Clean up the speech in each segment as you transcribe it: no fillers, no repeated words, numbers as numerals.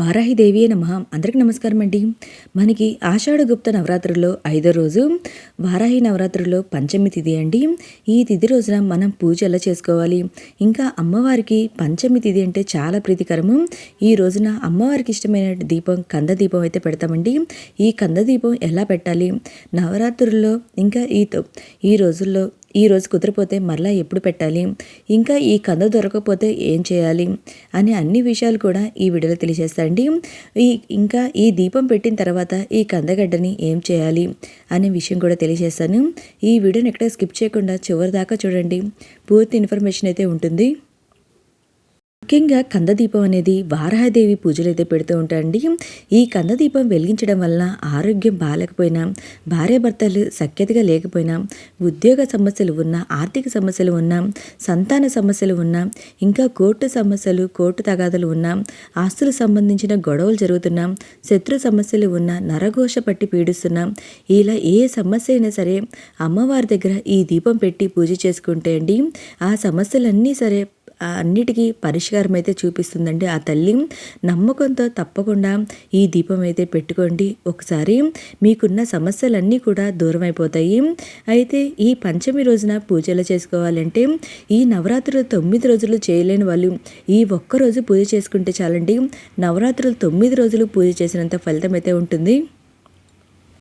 వారాహిదేవియే నమః. అందరికి నమస్కారం అండి. మనకి ఆషాఢగుప్త నవరాత్రుల్లో 5వ రోజు వారాహి నవరాత్రుల్లో పంచమి తిథి అండి. ఈ తిథి రోజున మనం పూజ ఎలా చేసుకోవాలి, ఇంకా అమ్మవారికి పంచమి తిథి అంటే చాలా ప్రీతికరము. ఈ రోజున అమ్మవారికి ఇష్టమైన దీపం కంద దీపం అయితే పెడతామండి. ఈ కంద దీపం ఎలా పెట్టాలి, నవరాత్రుల్లో ఇంకా ఈ రోజుల్లో ఈ రోజు కుదిరిపోతే మరలా ఎప్పుడు పెట్టాలి, ఇంకా ఈ కంద దొరకకపోతే ఏం చేయాలి అని అన్ని విషయాలు కూడా ఈ వీడియోలో తెలియజేస్తాండి. ఇంకా ఈ దీపం పెట్టిన తర్వాత ఈ కందగడ్డని ఏం చేయాలి అనే విషయం కూడా తెలియజేస్తాను. ఈ వీడియోని ఎక్కడ స్కిప్ చేయకుండా చివరి దాకా చూడండి, పూర్తి ఇన్ఫర్మేషన్ అయితే ఉంటుంది. ముఖ్యంగా కందదీపం అనేది వారాహదేవి పూజలు అయితే పెడుతూ ఉంటాయండి. ఈ కందదీపం వెలిగించడం వల్ల ఆరోగ్యం బాగాలేకపోయినా, భార్యాభర్తలు సఖ్యతగా లేకపోయినా, ఉద్యోగ సమస్యలు ఉన్నా, ఆర్థిక సమస్యలు ఉన్నా, సంతాన సమస్యలు ఉన్నా, ఇంకా కోర్టు సమస్యలు, కోర్టు తగాదాలు ఉన్నా, ఆస్తులకు సంబంధించిన గొడవలు జరుగుతున్నా, శత్రు సమస్యలు ఉన్నా, నరఘోష పట్టి పీడిస్తున్నా, ఇలా ఏ సమస్య అయినా సరే అమ్మవారి దగ్గర ఈ దీపం పెట్టి పూజ చేసుకుంటే అండి ఆ సమస్యలన్నీ సరే అన్నిటికీ పరిష్కారం అయితే చూపిస్తుందండి ఆ తల్లి. నమ్మకంతో తప్పకుండా ఈ దీపం అయితే పెట్టుకోండి. ఒకసారి మీకున్న సమస్యలన్నీ కూడా దూరం అయిపోతాయి. అయితే ఈ పంచమి రోజున పూజలు చేసుకోవాలంటే ఈ నవరాత్రులు 9 రోజులు చేయలేని వాళ్ళు ఈ ఒక్కరోజు పూజ చేసుకుంటే చాలండి. నవరాత్రులు 9 రోజులు పూజ చేసినంత ఫలితం అయితే ఉంటుంది.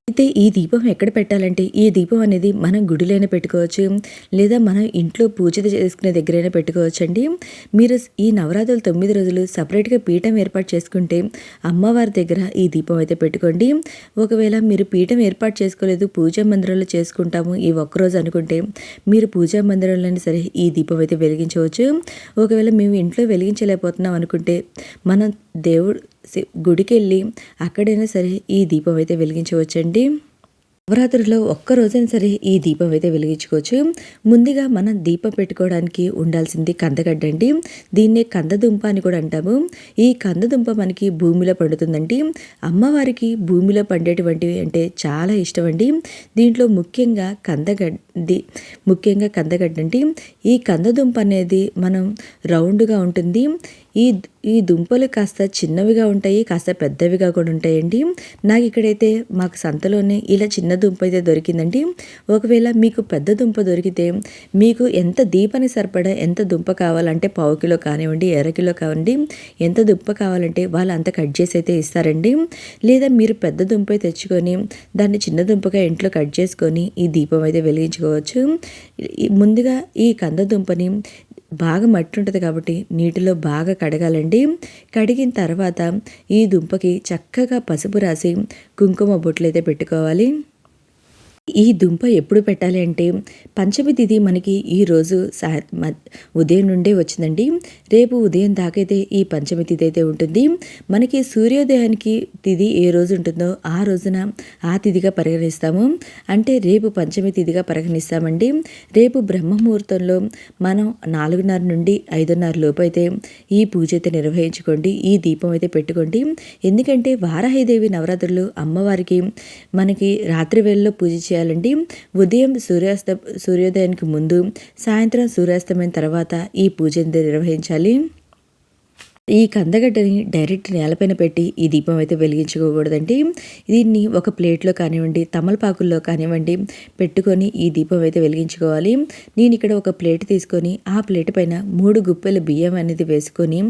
అయితే ఈ దీపం ఎక్కడ పెట్టాలంటే ఈ దీపం అనేది మనం గుడిలోనే పెట్టుకోవచ్చు, లేదా మనం ఇంట్లో పూజ చేసుకునే దగ్గరైనా పెట్టుకోవచ్చు అండి. మీరు ఈ నవరాత్రులు 9 రోజులు సపరేట్గా పీఠం ఏర్పాటు చేసుకుంటే అమ్మవారి దగ్గర ఈ దీపం అయితే పెట్టుకోండి. ఒకవేళ మీరు పీఠం ఏర్పాటు చేసుకోలేదు, పూజా మందిరంలో చేసుకుంటాము ఈ ఒక్కరోజు అనుకుంటే మీరు పూజా మందిరంలోనే సరే ఈ దీపం అయితే వెలిగించవచ్చు. ఒకవేళ మేము ఇంట్లో వెలిగించలేకపోతున్నాం అనుకుంటే మనం గుడికి వెళ్ళి అక్కడైనా సరే ఈ దీపం అయితే వెలిగించవచ్చండి. నవరాత్రిలో ఒక్కరోజైనా సరే ఈ దీపం అయితే వెలిగించుకోవచ్చు. ముందుగా మనం దీపం పెట్టుకోవడానికి ఉండాల్సింది కందగడ్డ అండి. దీన్నే కందదుంప అని కూడా అంటాము. ఈ కందదుంప మనకి భూమిలో పండుతుందండి. అమ్మవారికి భూమిలో పండేటువంటివి అంటే చాలా ఇష్టం అండి. దీంట్లో ముఖ్యంగా కందగడ్డ అండి. ఈ కందదుంప అనేది మనం రౌండ్గా ఉంటుంది. ఈ దుంపలు కాస్త చిన్నవిగా ఉంటాయి, కాస్త పెద్దవిగా కూడా ఉంటాయండి. నాకు ఇక్కడైతే మాకు సంతలోనే ఇలా చిన్న దుంప అయితే దొరికిందండి. ఒకవేళ మీకు పెద్ద దుంప దొరికితే మీకు ఎంత దీపానికి సరిపడా ఎంత దుంప కావాలంటే 1/2 కిలో కానివ్వండి, 1/2 కిలో కావండి, ఎంత దుంప కావాలంటే వాళ్ళు అంత కట్ చేసి అయితే ఇస్తారండి. లేదా మీరు పెద్ద దుంప తెచ్చుకొని దాన్ని చిన్న దుంపగా ఇంట్లో కట్ చేసుకొని ఈ దీపం అయితే వెలిగించుకోవచ్చు. ముందుగా ఈ కందదుంపని బాగా మట్టి ఉంటుంది కాబట్టి నీటిలో బాగా కడగాలండి. కడిగిన తర్వాత ఈ దుంపకి చక్కగా పసుపు రాసి కుంకుమ బొట్లు అయితే పెట్టుకోవాలి. ఈ దుంప ఎప్పుడు పెట్టాలి అంటే పంచమి తిథి మనకి ఈరోజు ఉదయం నుండే వచ్చిందండి. రేపు ఉదయం దాకైతే ఈ పంచమి తిథి అయితే ఉంటుంది. మనకి సూర్యోదయానికి తిథి ఏ రోజు ఉంటుందో ఆ రోజున ఆ తిథిగా పరిగణిస్తాము. అంటే రేపు పంచమి తిథిగా పరిగణిస్తామండి. రేపు బ్రహ్మముహూర్తంలో మనం 4:30 నుండి 5:30 లోపు అయితే ఈ పూజ అయితే నిర్వహించుకోండి. ఈ దీపం అయితే పెట్టుకోండి. ఎందుకంటే వారాహిదేవి నవరాత్రులు అమ్మవారికి మనకి రాత్రి వేళల్లో పూజ చేయాలండి. ఉదయం సూర్యోదయానికి ముందు, సాయంత్రం సూర్యాస్తమైన తర్వాత ఈ పూజ నిర్వహించాలి. ఈ కందగడ్డని డైరెక్ట్ నేలపైన పెట్టి ఈ దీపం అయితే వెలిగించుకోకూడదండి. దీన్ని ఒక ప్లేట్లో కానివ్వండి, తమలపాకుల్లో కానివ్వండి పెట్టుకొని ఈ దీపం అయితే వెలిగించుకోవాలి. నేను ఇక్కడ ఒక ప్లేట్ తీసుకొని ఆ ప్లేట్ పైన 3 గుప్పెలు బియ్యం అనేది వేసుకొని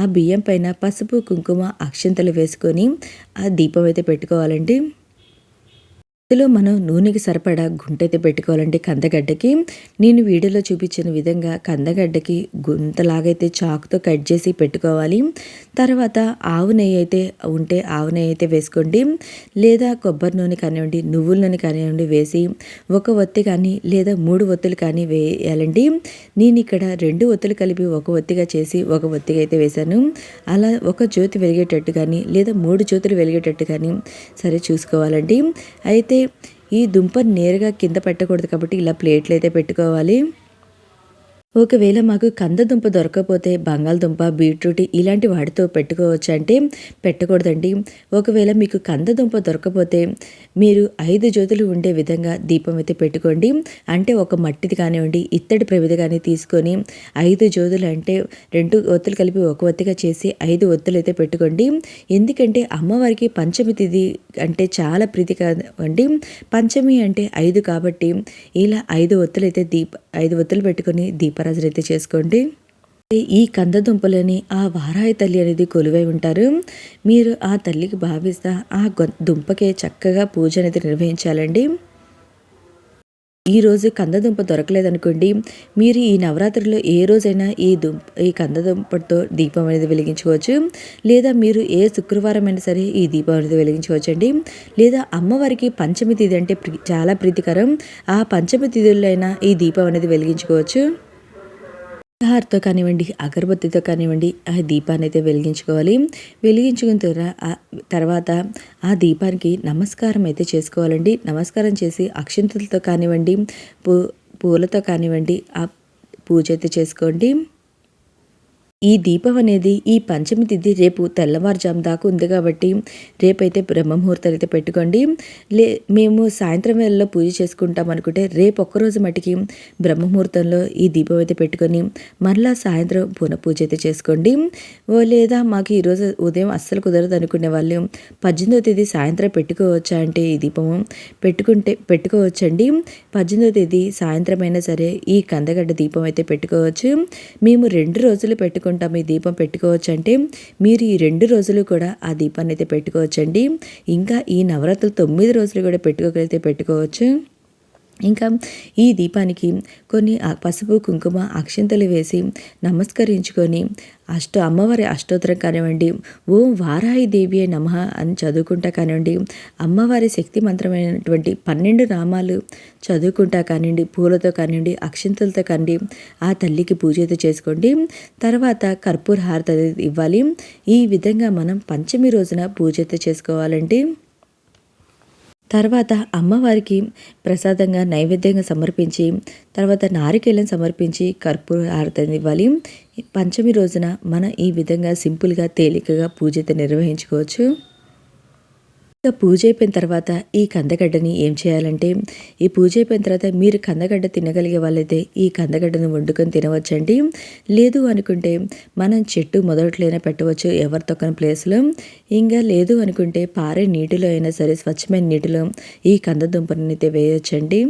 ఆ బియ్యం పైన పసుపు, కుంకుమ, అక్షింతలు వేసుకొని ఆ దీపం అయితే పెట్టుకోవాలండి. ఇందులో మనం నూనెకి సరిపడా గుంటైతే పెట్టుకోవాలండి. కందగడ్డకి నేను వీడియోలో చూపించిన విధంగా కందగడ్డకి గుంతలాగైతే చాకుతో కట్ చేసి పెట్టుకోవాలి. తర్వాత ఆవు నెయ్యి అయితే ఉంటే ఆవు నెయ్యి అయితే వేసుకోండి, లేదా కొబ్బరి నూనె కానివ్వండి, నువ్వుల నూనె కానివ్వండి వేసి 1 ఒత్తి కానీ లేదా 3 ఒత్తులు కానీ వేయాలండి. నేను ఇక్కడ 2 ఒత్తులు కలిపి 1 ఒత్తిగా చేసి 1 ఒత్తిగా అయితే వేశాను. అలా 1 జ్యోతి వెలిగేటట్టు కానీ లేదా 3 జ్యోతులు వెలిగేటట్టు కానీ సరే చూసుకోవాలండి. అయితే ఈ దుంప నేరుగా కింద పెట్టకూడదు కాబట్టి ఇలా ప్లేట్లు అయితే పెట్టుకోవాలి. ఒకవేళ మాకు కందదుంప దొరకకపోతే బంగాళదుంప, బీట్రూట్ ఇలాంటి వాటితో పెట్టుకోవచ్చు అంటే పెట్టకూడదండి. ఒకవేళ మీకు కందదుంప దొరకకపోతే మీరు 5 జ్యోతులు ఉండే విధంగా దీపం అయితే పెట్టుకోండి. అంటే ఒక మట్టిది కానివ్వండి, ఇత్తడి ప్రమిద కానీ తీసుకొని 5 జ్యోతులు అంటే 2 ఒత్తులు కలిపి ఒక ఒత్తిగా చేసి 5 ఒత్తులు అయితే పెట్టుకోండి. ఎందుకంటే అమ్మవారికి పంచమి తిథి అంటే చాలా ప్రీతి కాదండి. పంచమి అంటే 5 కాబట్టి ఇలా 5 ఒత్తులు అయితే 5 ఒత్తులు పెట్టుకొని దీపారాజన అయితే చేసుకోండి. ఈ కందదుంపలని ఆ వారాహి తల్లి అనేది కొలువై ఉంటారు. మీరు ఆ తల్లికి భావిస్తా ఆ దుంపకే చక్కగా పూజ అనేది నిర్వహించాలండి. ఈరోజు కందదుంప దొరకలేదనుకోండి, మీరు ఈ నవరాత్రిలో ఏ రోజైనా ఈ కందదుంపతో దీపం అనేది వెలిగించుకోవచ్చు. లేదా మీరు ఏ శుక్రవారం అయినా సరే ఈ దీపం అనేది వెలిగించుకోవచ్చండి. లేదా అమ్మవారికి పంచమి తిథి అంటే చాలా ప్రీతికరం. ఆ పంచమి తిథుల్లో అయినా ఈ దీపం అనేది వెలిగించుకోవచ్చు. హారతో కానివ్వండి, అగరబత్తితో కానివ్వండి ఆ దీపాన్ని అయితే వెలిగించుకోవాలి. వెలిగించుకున్న తర్వాత ఆ దీపానికి నమస్కారం అయితే చేసుకోవాలండి. నమస్కారం చేసి అక్షింతలతో కానివ్వండి, పూలతో కానివ్వండి ఆ పూజ అయితే చేసుకోండి. ఈ దీపం అనేది ఈ పంచమి తిథి రేపు తెల్లవారుజాము దాకా ఉంది కాబట్టి రేపైతే బ్రహ్మముహూర్తాలు అయితే పెట్టుకోండి. మేము సాయంత్రం వేళలో పూజ చేసుకుంటాం అనుకుంటే రేపు ఒక్కరోజు మటుకి బ్రహ్మముహూర్తంలో ఈ దీపం అయితే పెట్టుకొని మరలా సాయంత్రం పూజ అయితే చేసుకోండి. లేదా మాకు ఈరోజు ఉదయం అస్సలు కుదరదు అనుకునే వాళ్ళు 18వ తేదీ సాయంత్రం పెట్టుకోవచ్చా అంటే ఈ దీపము పెట్టుకోవచ్చండి. 18వ తేదీ సాయంత్రం అయినా సరే ఈ కందగడ్డ దీపం అయితే పెట్టుకోవచ్చు. మేము 2 రోజులు పెట్టుకుంటాం ఈ దీపం పెట్టుకోవచ్చు అంటే మీరు ఈ 2 రోజులు కూడా ఆ దీపాన్ని అయితే పెట్టుకోవచ్చండి. ఇంకా ఈ నవరాత్రులు 9 రోజులు కూడా పెట్టుకోగలిగితే పెట్టుకోవచ్చు. ఇంకా ఈ దీపానికి కొన్ని పసుపు కుంకుమ అక్షింతలు వేసి నమస్కరించుకొని అమ్మవారి అష్టోత్తరం కానివ్వండి, ఓం వారాహి దేవి నమః అని చదువుకుంటా కానివ్వండి, అమ్మవారి శక్తి మంత్రమైనటువంటి 12 నామాలు చదువుకుంటా కానివ్వండి, పూలతో కానివ్వండి, అక్షింతలతో కానివ్వండి ఆ తల్లికి పూజ అయితే చేసుకోండి. తర్వాత కర్పూర హారతి ఇవ్వాలి. ఈ విధంగా మనం పంచమి రోజున పూజ అయితే చేసుకోవాలండి. తర్వాత అమ్మవారికి ప్రసాదంగా నైవేద్యంగా సమర్పించి తర్వాత నారికేళం సమర్పించి కర్పూర హారతిని ఇవ్వాలి. పంచమి రోజున మనం ఈ విధంగా సింపుల్గా తేలికగా పూజ అయితే నిర్వహించుకోవచ్చు. పూజ అయిపోయిన తర్వాత ఈ కందగడ్డని ఏం చేయాలంటే ఈ పూజ అయిపోయిన తర్వాత మీరు కందగడ్డ తినగలిగే వాళ్ళైతే ఈ కందగడ్డను వండుకొని తినవచ్చండి. లేదు అనుకుంటే మనం చెట్టు మొదట్లైనా పెట్టవచ్చు ఎవరి తొక్కని ప్లేస్లో. ఇంకా లేదు అనుకుంటే పారే నీటిలో అయినా సరే స్వచ్ఛమైన నీటిలో ఈ కందదుంపని అయితే వేయొచ్చండి.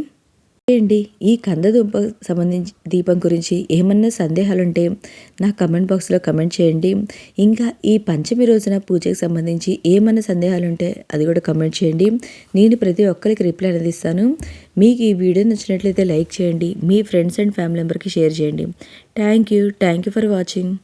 అండి ఈ కందదుంప సంబంధించి దీపం గురించి ఏమన్నా సందేహాలుంటే నా కమెంట్ బాక్స్లో కమెంట్ చేయండి. ఇంకా ఈ పంచమి రోజున పూజకి సంబంధించి ఏమన్నా సందేహాలుంటే అది కూడా కమెంట్ చేయండి. నేను ప్రతి ఒక్కరికి రిప్లై అనేది ఇస్తాను. మీకు ఈ వీడియో నచ్చినట్లయితే లైక్ చేయండి. మీ ఫ్రెండ్స్ అండ్ ఫ్యామిలీ మెంబర్కి షేర్ చేయండి. Thank you for watching.